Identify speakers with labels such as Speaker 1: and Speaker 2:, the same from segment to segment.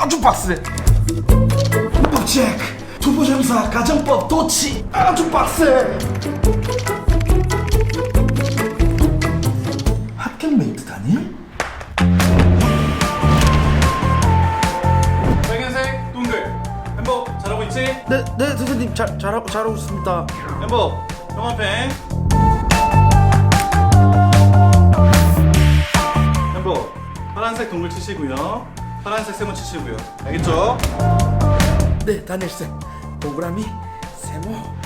Speaker 1: 아주 빡세. 문법 체크. 투부정사 가정법 도치 아주 빡세. 학교메이트 다니?
Speaker 2: 빨간색 동글 햄버 잘하고 있지?
Speaker 1: 네 선생님 잘하고 있습니다.
Speaker 2: 햄버 형한펜 햄버 파란색 동글 치시고요 파란색 세모 치시고요 알겠죠?
Speaker 1: 네 다니엘쌤 동그라미 세모.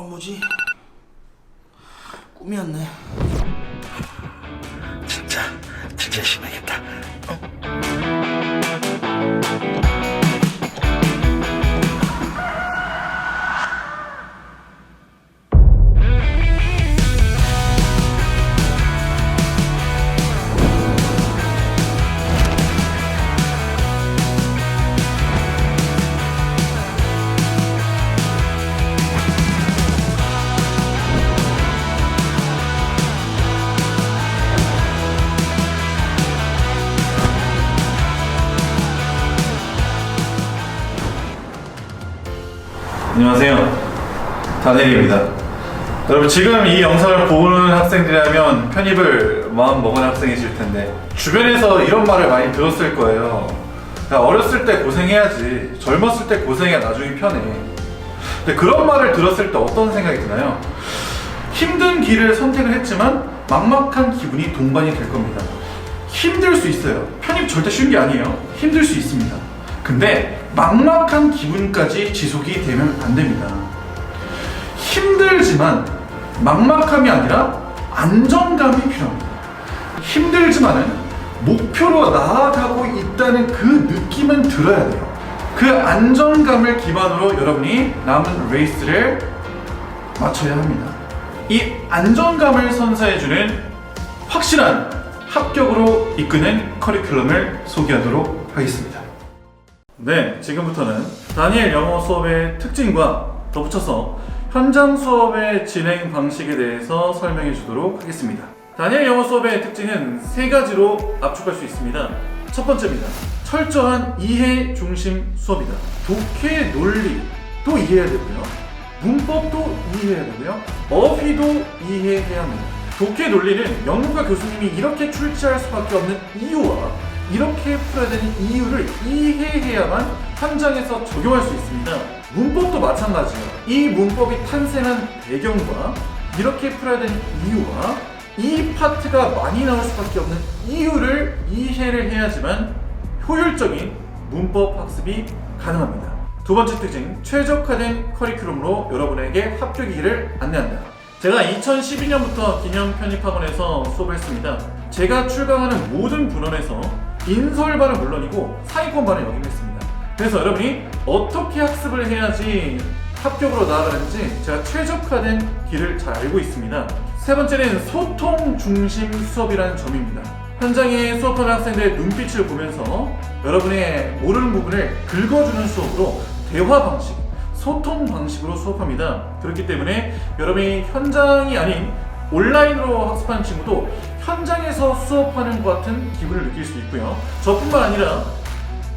Speaker 1: 뭐지? 꿈이었네. 진짜 심하겠다.
Speaker 2: 안녕하세요 다니엘입니다. 여러분 지금 이 영상을 보는 학생들이라면 편입을 마음먹은 학생이실 텐데 주변에서 이런 말을 많이 들었을 거예요. 야, 어렸을 때 고생해야지 젊었을 때 고생해야 나중에 편해. 근데 그런 말을 들었을 때 어떤 생각이 드나요? 힘든 길을 선택을 했지만 막막한 기분이 동반이 될 겁니다. 힘들 수 있어요. 편입 절대 쉬운 게 아니에요. 힘들 수 있습니다. 근데 막막한 기분까지 지속이 되면 안 됩니다. 힘들지만 막막함이 아니라 안정감이 필요합니다. 힘들지만은 목표로 나아가고 있다는 그 느낌은 들어야 돼요. 그 안정감을 기반으로 여러분이 남은 레이스를 맞춰야 합니다. 이 안정감을 선사해주는 확실한 합격으로 이끄는 커리큘럼을 소개하도록 하겠습니다. 네, 지금부터는 다니엘 영어 수업의 특징과 덧붙여서 현장 수업의 진행 방식에 대해서 설명해 주도록 하겠습니다. 다니엘 영어 수업의 특징은 세 가지로 압축할 수 있습니다. 첫 번째입니다. 철저한 이해 중심 수업이다. 독해 논리도 이해해야 되고요. 문법도 이해해야 되고요. 어휘도 이해해야 합니다. 독해 논리는 영문과 교수님이 이렇게 출제할 수밖에 없는 이유와 이렇게 풀어야 되는 이유를 이해해야만 현장에서 적용할 수 있습니다. 문법도 마찬가지예요. 이 문법이 탄생한 배경과 이렇게 풀어야 되는 이유와 이 파트가 많이 나올 수밖에 없는 이유를 이해를 해야지만 효율적인 문법 학습이 가능합니다. 두 번째 특징, 최적화된 커리큘럼으로 여러분에게 합격이기를 안내한다. 제가 2012년부터 기념 편입학원에서 수업을 했습니다. 제가 출강하는 모든 분원에서 인설반은 물론이고 상위권반을 역임했습니다. 그래서 여러분이 어떻게 학습을 해야지 합격으로 나아가는지 제가 최적화된 길을 잘 알고 있습니다. 세 번째는 소통 중심 수업이라는 점입니다. 현장에 수업하는 학생들의 눈빛을 보면서 여러분의 모르는 부분을 긁어주는 수업으로 대화 방식, 소통 방식으로 수업합니다. 그렇기 때문에 여러분이 현장이 아닌 온라인으로 학습하는 친구도 현장에서 수업하는 것 같은 기분을 느낄 수 있고요. 저뿐만 아니라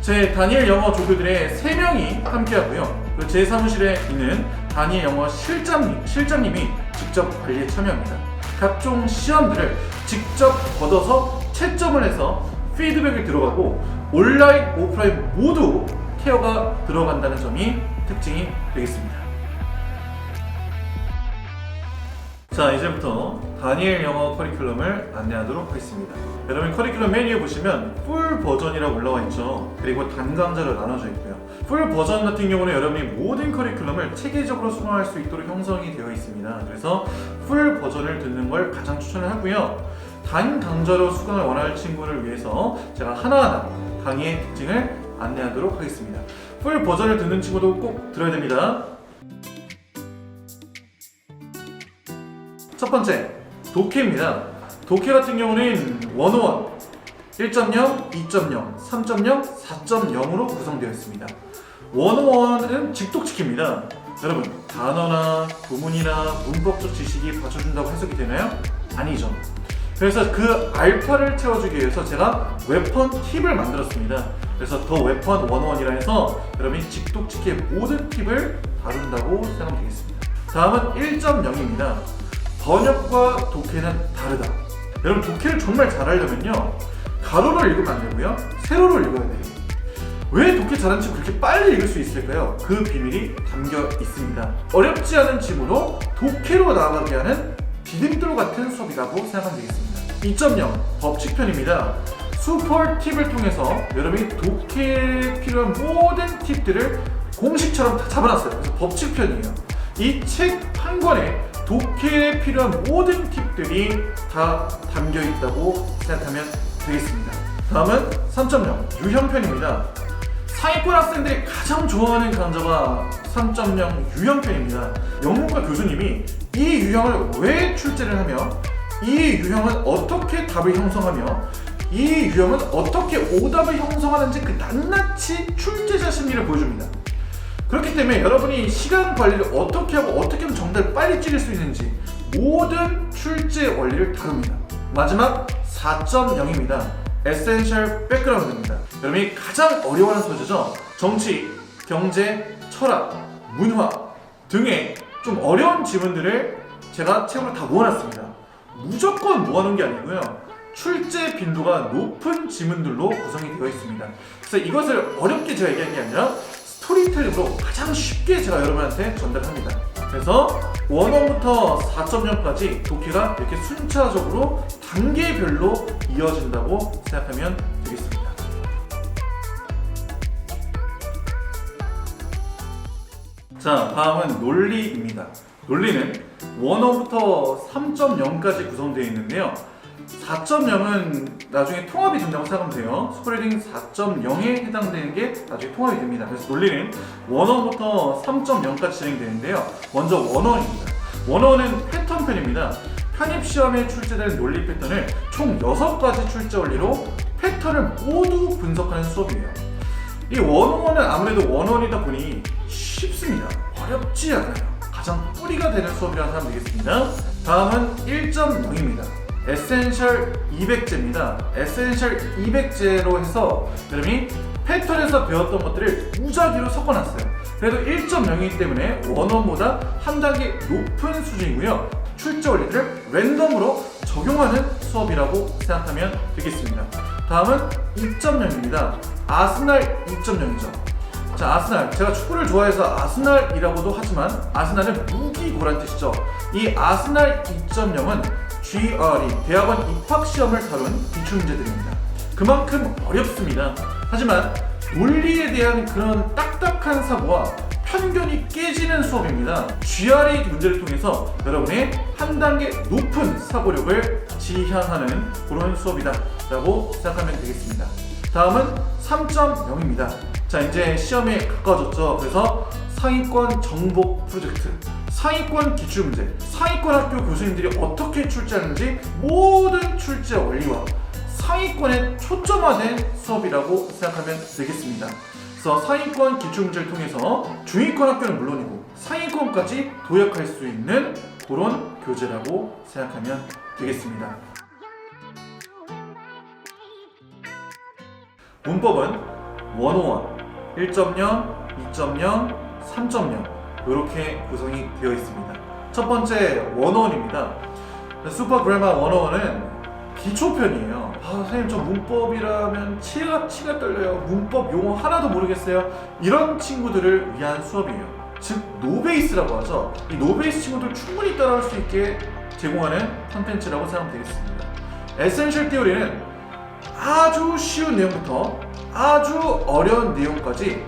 Speaker 2: 제 다니엘 영어 조교들의 3명이 함께 하고요. 그리고 제 사무실에 있는 다니엘 영어 실장님이 직접 관리에 참여합니다. 각종 시험들을 직접 걷어서 채점을 해서 피드백을 들어가고 온라인, 오프라인 모두 케어가 들어간다는 점이 특징이 되겠습니다. 자, 이제부터 다니엘 영어 커리큘럼을 안내하도록 하겠습니다. 여러분 커리큘럼 메뉴에 보시면 풀 버전이라고 올라와 있죠. 그리고 단강좌로 나눠져 있고요. 풀 버전 같은 경우는 여러분이 모든 커리큘럼을 체계적으로 수강할 수 있도록 형성이 되어 있습니다. 그래서 풀 버전을 듣는 걸 가장 추천을 하고요. 단 강좌로 수강을 원하는 친구를 위해서 제가 하나하나 강의의 특징을 안내하도록 하겠습니다. 풀 버전을 듣는 친구도 꼭 들어야 됩니다. 첫 번째, 독해입니다. 독해 같은 경우는 101, 1.0, 2.0, 3.0, 4.0으로 구성되어 있습니다. 101은 직독치기입니다. 여러분, 단어나 구문이나 문법적 지식이 받쳐준다고 해석이 되나요? 아니죠. 그래서 그 알파를 채워주기 위해서 제가 웨펀 팁을 만들었습니다. 그래서 더 웨펀 101이라 해서 여러분이 직독치기의 모든 팁을 다룬다고 생각하면 되겠습니다. 다음은 1.0입니다. 번역과 독해는 다르다. 여러분, 독해를 정말 잘하려면요, 가로로 읽으면 안 되고요, 세로로 읽어야 돼요. 왜 독해 잘하는 지 그렇게 빨리 읽을 수 있을까요? 그 비밀이 담겨 있습니다. 어렵지 않은 지문으로 독해로 나아가게 하는 디딤돌 같은 수업이라고 생각하면 되겠습니다. 2.0 법칙편입니다. 슈퍼 팁을 통해서 여러분이 독해에 필요한 모든 팁들을 공식처럼 다 잡아놨어요. 그래서 법칙편이에요. 이 책 한 권에 독해에 필요한 모든 팁들이 다 담겨 있다고 생각하면 되겠습니다. 다음은 3.0 유형편입니다. 상위권 학생들이 가장 좋아하는 강좌가 3.0 유형편입니다. 영문과 교수님이 이 유형을 왜 출제를 하며, 이 유형은 어떻게 답을 형성하며, 이 유형은 어떻게 오답을 형성하는지 그 낱낱이 출제자 심리를 보여줍니다. 그렇기 때문에 여러분이 시간 관리를 어떻게 하고 어떻게 하면 정답을 빨리 찍을 수 있는지 모든 출제 원리를 다룹니다. 마지막 4.0입니다. 에센셜 백그라운드입니다. 여러분이 가장 어려워하는 소재죠. 정치, 경제, 철학, 문화 등의 좀 어려운 지문들을 제가 책으로 다 모아놨습니다. 무조건 모아놓은 게 아니고요, 출제 빈도가 높은 지문들로 구성이 되어 있습니다. 그래서 이것을 어렵게 제가 얘기한 게 아니라 스토리텔링으로 가장 쉽게 제가 여러분한테 전달합니다. 그래서 1원부터 4.0까지 독해가 이렇게 순차적으로 단계별로 이어진다고 생각하면 되겠습니다. 자, 다음은 논리입니다. 논리는 1원부터 3.0까지 구성되어 있는데요, 4.0은 나중에 통합이 된다고 생각하면 돼요. 스프레딩 4.0에 해당되는 게 나중에 통합이 됩니다. 그래서 논리는 1원부터 3.0까지 진행되는데요, 먼저 1원입니다. 1원은 패턴편입니다. 편입시험에 출제되는 논리 패턴을 총 6가지 출제 원리로 패턴을 모두 분석하는 수업이에요. 이 101은 아무래도 1원이다 보니 쉽습니다. 어렵지 않아요. 가장 뿌리가 되는 수업이라고 하면 되겠습니다. 다음은 1.0입니다. 에센셜 200제입니다. 에센셜 200제로 해서 여러분이 패턴에서 배웠던 것들을 무작위로 섞어놨어요. 그래도 1.0이기 때문에 1원보다 한 단계 높은 수준이고요, 출제 원리들을 랜덤으로 적용하는 수업이라고 생각하면 되겠습니다. 다음은 2.0입니다. 아스날 2.0이죠. 자, 아스날, 제가 축구를 좋아해서 아스날이라고도 하지만 아스날은 무기고란 뜻이죠. 이 아스날 2.0은 GRE, 대학원 입학시험을 다룬 기출문제들입니다. 그만큼 어렵습니다. 하지만 논리에 대한 그런 딱딱한 사고와 편견이 깨지는 수업입니다. GRE 문제를 통해서 여러분의 한 단계 높은 사고력을 지향하는 그런 수업이다 라고 생각하면 되겠습니다. 다음은 3.0입니다. 자, 이제 시험에 가까워졌죠. 그래서 상위권 정복 프로젝트, 상위권 기출문제, 상위권 학교 교수님들이 어떻게 출제하는지 모든 출제 원리와 상위권에 초점화된 수업이라고 생각하면 되겠습니다. 그래서 상위권 기출문제를 통해서 중위권 학교는 물론이고 상위권까지 도약할 수 있는 그런 교재라고 생각하면 되겠습니다. 문법은 101, 1.0, 2.0, 3.0 이렇게 구성이 되어 있습니다. 첫 번째 101입니다. 슈퍼 그래머 101은 기초편이에요. 선생님, 저 문법이라면 치가 떨려요. 문법 용어 하나도 모르겠어요. 이런 친구들을 위한 수업이에요. 즉 노베이스라고 하죠. 이 노베이스 친구들 충분히 따라할 수 있게 제공하는 콘텐츠라고 생각하면 되겠습니다. 에센셜 티어리는 아주 쉬운 내용부터 아주 어려운 내용까지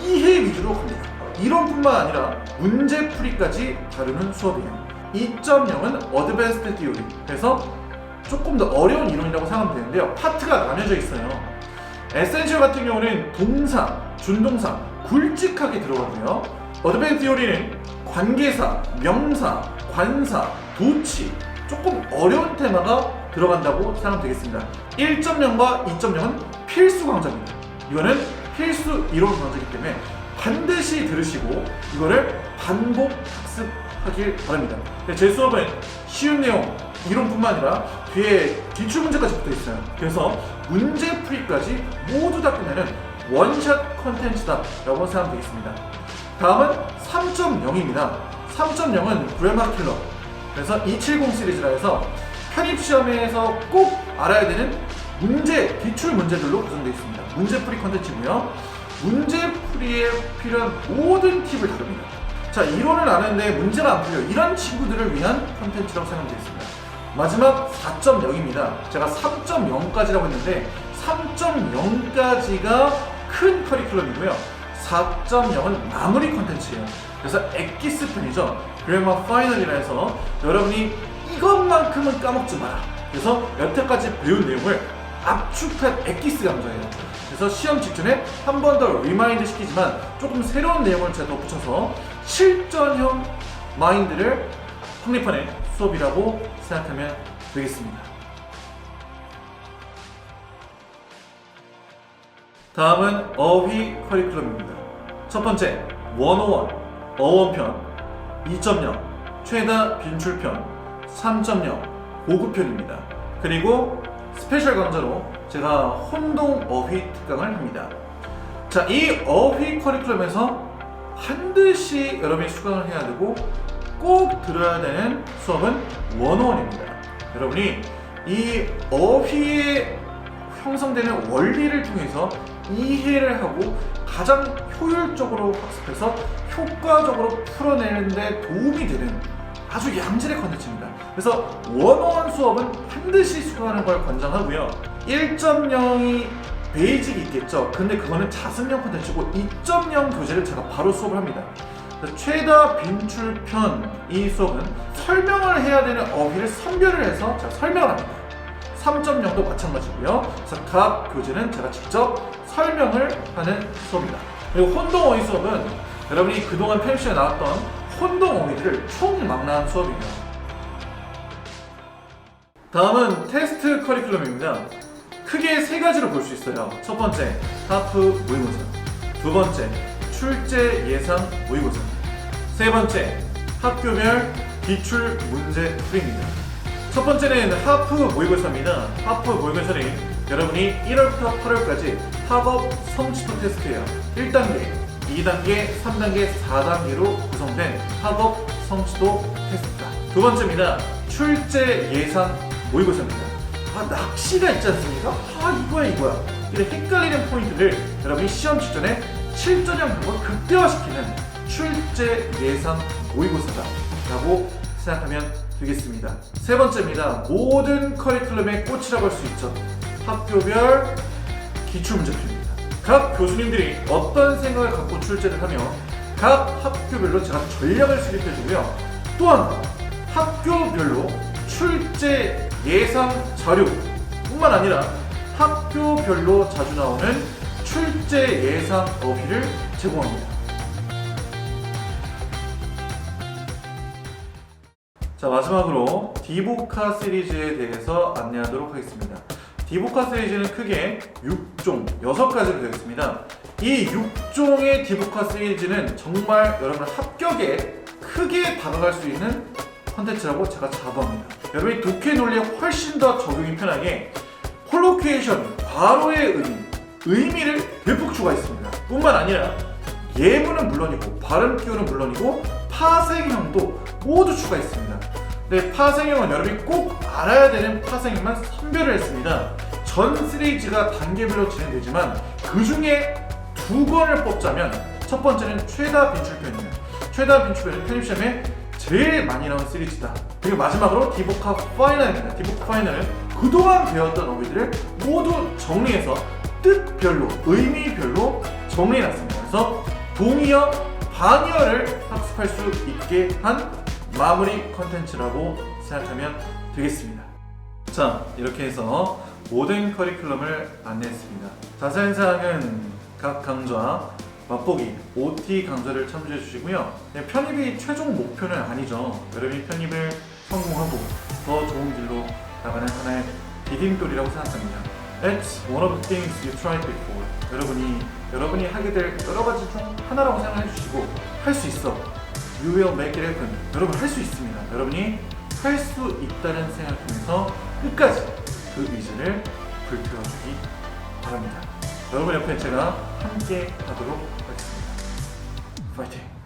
Speaker 2: 이해 위주로 갑니다. 이론뿐만 아니라 문제풀이까지 다루는 수업이에요. 2.0은 어드밴스드 티어리, 그래서 조금 더 어려운 이론이라고 생각하면 되는데요, 파트가 나뉘어져 있어요. 에센셜 같은 경우는 동사, 준동사 굵직하게 들어가고요, 어드밴스드 티어리는 관계사, 명사, 관사, 도치, 조금 어려운 테마가 들어간다고 생각하면 되겠습니다. 1.0과 2.0은 필수 강좌입니다. 이거는 필수 이론 강좌이기 때문에 반드시 들으시고 이거를 반복 학습하길 바랍니다. 제 수업은 쉬운 내용, 이론뿐만 아니라 뒤에 기출 문제까지 붙어 있어요. 그래서 문제 풀이까지 모두 다 끝내는 원샷 컨텐츠다 라고 생각하면 되겠습니다. 다음은 3.0입니다. 3.0은 그래머 킬러. 그래서 270 시리즈라 해서 편입시험에서 꼭 알아야 되는 문제, 기출 문제들로 구성되어 있습니다. 문제풀이 컨텐츠고요. 문제풀이에 필요한 모든 팁을 다룹니다. 자, 이론을 아는데 문제가 안 풀려. 이런 친구들을 위한 컨텐츠라고 생각하면 되겠습니다. 마지막 4.0입니다. 제가 3.0까지라고 했는데 3.0까지가 큰 커리큘럼이고요. 4.0은 마무리 컨텐츠예요. 그래서 엑기스 편이죠. 그래머 파이널이라 해서 여러분이 이것만큼은 까먹지 마라. 그래서 여태까지 배운 내용을 압축한 엑기스 강좌예요. 그래서 시험 직전에 한 번 더 리마인드 시키지만 조금 새로운 내용을 제가 덧붙여서 실전형 마인드를 확립하는 수업이라고 생각하면 되겠습니다. 다음은 어휘 커리큘럼입니다. 첫 번째, 101, 어원편, 2.0, 최다 빈출편, 3.0, 고급편입니다. 그리고 스페셜 강좌로 제가 혼동 어휘 특강을 합니다. 자, 이 어휘 커리큘럼에서 반드시 여러분이 수강을 해야 되고 꼭 들어야 되는 수업은 101입니다. 여러분이 이 어휘에 형성되는 원리를 통해서 이해를 하고 가장 효율적으로 학습해서 효과적으로 풀어내는 데 도움이 되는 아주 양질의 컨텐츠입니다. 그래서 101 수업은 반드시 수강하는 걸 권장하고요. 1.0이 베이직이 있겠죠. 근데 그거는 자습형 컨텐츠고 2.0 교재를 제가 바로 수업을 합니다. 최다 빈출편 이 수업은 설명을 해야 되는 어휘를 선별을 해서 제가 설명을 합니다. 3.0도 마찬가지고요. 그래서 각 교재는 제가 직접 설명을 하는 수업입니다. 그리고 혼동 어휘 수업은 여러분이 그동안 편입시험에 나왔던 혼동 어휘들을 총망라한 수업입니다. 다음은 테스트 커리큘럼입니다. 크게 세 가지로 볼 수 있어요. 첫 번째, 하프 모의고사. 두 번째, 출제 예상 모의고사. 세 번째, 학교별 기출 문제 풀이입니다. 첫 번째는 하프 모의고사입니다. 하프 모의고사는 여러분이 1월부터 8월까지 학업 성취도 테스트예요. 1단계, 2단계, 3단계, 4단계로 구성된 학업 성취도 테스트다. 두 번째입니다. 출제 예상 모의고사입니다. 낚시가 있지 않습니까? 이거야. 이런 헷갈리는 포인트를 여러분이 시험 직전에 실전형 방법을 극대화시키는 출제 예상 모의고사다 라고 생각하면 되겠습니다. 세 번째입니다. 모든 커리큘럼의 꽃이라고 할 수 있죠. 학교별 기출문제풀이입니다. 각 교수님들이 어떤 생각을 갖고 출제를 하며 각 학교별로 제가 전략을 수립해주고요. 또한 학교별로 출제 예상 자료 뿐만 아니라 학교별로 자주 나오는 출제 예상 어휘를 제공합니다. 자, 마지막으로 디보카 시리즈에 대해서 안내하도록 하겠습니다. 디보카 시리즈는 크게 6종, 6가지로 되어 있습니다. 이 6종의 디보카 시리즈는 정말 여러분 합격에 크게 다가갈 수 있는 컨텐츠라고 제가 자부합니다. 여러분이 독해 논리에 훨씬 더 적용이 편하게 콜로케이션, 과로의 의미를 대폭 추가했습니다. 뿐만 아니라 예문은 물론이고 발음 기호는 물론이고 파생형도 모두 추가했습니다. 네, 파생형은 여러분이 꼭 알아야 되는 파생형만 선별을 했습니다. 전 시리즈가 단계별로 진행되지만 그 중에 두 권을 뽑자면 첫 번째는 최다 빈출편입니다. 최다 빈출편은 편입시험에 제일 많이 나온 시리즈다. 그리고 마지막으로 디보카 파이널입니다. 디보카 파이널은 그동안 배웠던 어휘들을 모두 정리해서 뜻별로, 의미별로 정리해놨습니다. 그래서 동의어, 반의어를 학습할 수 있게 한 마무리 컨텐츠라고 생각하면 되겠습니다. 자, 이렇게 해서 모든 커리큘럼을 안내했습니다. 자세한 사항은 각 강좌 맛보기 OT 강좌를 참조해 주시고요. 편입이 최종 목표는 아니죠. 여러분이 편입을 성공하고 더 좋은 길로 나가는 하나의 디딤돌이라고 생각합니다. It's one of the things you tried before. 여러분이 하게 될 여러 가지 중 하나라고 생각해 주시고 할 수 있어. You will make it happen. 여러분 할 수 있습니다. 여러분이 할 수 있다는 생각하면서 끝까지 그 의지를 불태워주기 바랍니다. 여러분 옆에 제가 함께 하도록 하겠습니다. 파이팅!